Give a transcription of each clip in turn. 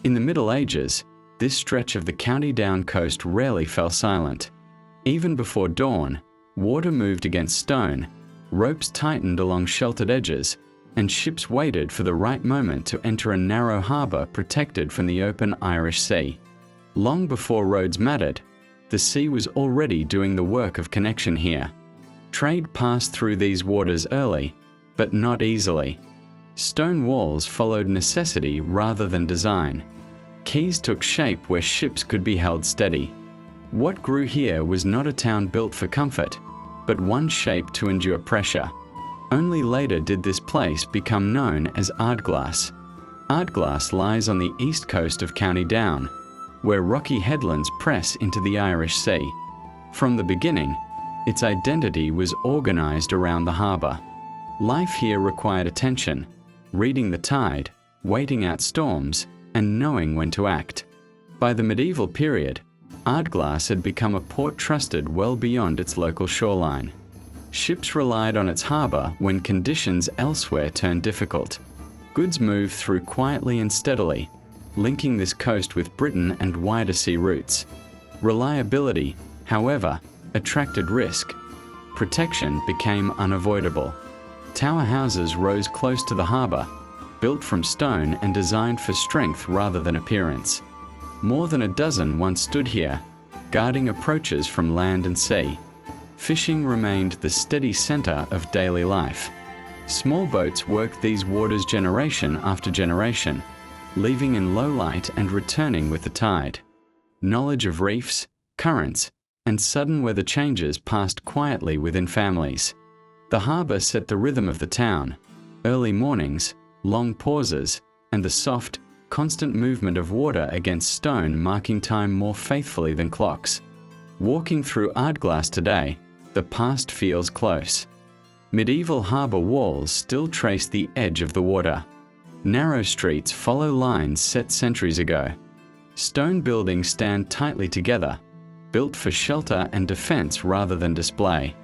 In the Middle Ages, this stretch of the County Down coast rarely fell silent. Even before dawn, water moved against stone, ropes tightened along sheltered edges, and ships waited for the right moment to enter a narrow harbour protected from the open Irish Sea. Long before roads mattered, the sea was already doing the work of connection here. Trade passed through these waters early, but not easily. Stone walls followed necessity rather than design. Quays took shape where ships could be held steady. What grew here was not a town built for comfort, but one shaped to endure pressure. Only later did this place become known as Ardglass. Ardglass lies on the east coast of County Down, where rocky headlands press into the Irish Sea. From the beginning, its identity was organised around the harbour. Life here required attention, reading the tide, waiting out storms, and knowing when to act. By the medieval period, Ardglass had become a port trusted well beyond its local shoreline. Ships relied on its harbour when conditions elsewhere turned difficult. Goods moved through quietly and steadily, linking this coast with Britain and wider sea routes. Reliability, however, attracted risk. Protection became unavoidable. Tower houses rose close to the harbour, built from stone and designed for strength rather than appearance. More than a dozen once stood here, guarding approaches from land and sea. Fishing remained the steady centre of daily life. Small boats worked these waters generation after generation, leaving in low light and returning with the tide. Knowledge of reefs, currents, and sudden weather changes passed quietly within families. The harbour set the rhythm of the town. Early mornings, long pauses, and the soft, constant movement of water against stone marking time more faithfully than clocks. Walking through Ardglass today, the past feels close. Medieval harbour walls still trace the edge of the water. Narrow streets follow lines set centuries ago. Stone buildings stand tightly together, built for shelter and defence rather than display.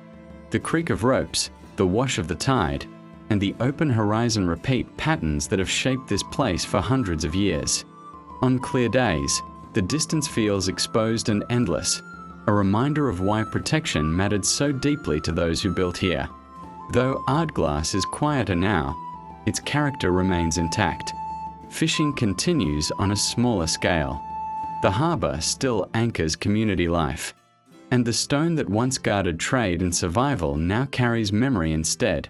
The creak of ropes, the wash of the tide, and the open horizon repeat patterns that have shaped this place for hundreds of years. On clear days, the distance feels exposed and endless, a reminder of why protection mattered so deeply to those who built here. Though Ardglass is quieter now, its character remains intact. Fishing continues on a smaller scale. The harbour still anchors community life, and the stone that once guarded trade and survival now carries memory instead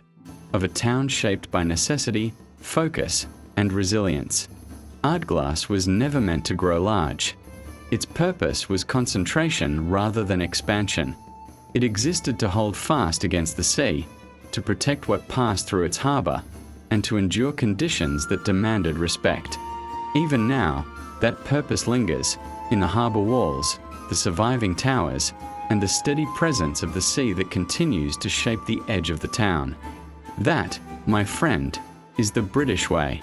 of a town shaped by necessity, focus, and resilience. Ardglass was never meant to grow large. Its purpose was concentration rather than expansion. It existed to hold fast against the sea, to protect what passed through its harbour, and to endure conditions that demanded respect. Even now, that purpose lingers in the harbour walls, the surviving towers, and the steady presence of the sea that continues to shape the edge of the town. That, my friend, is the British way.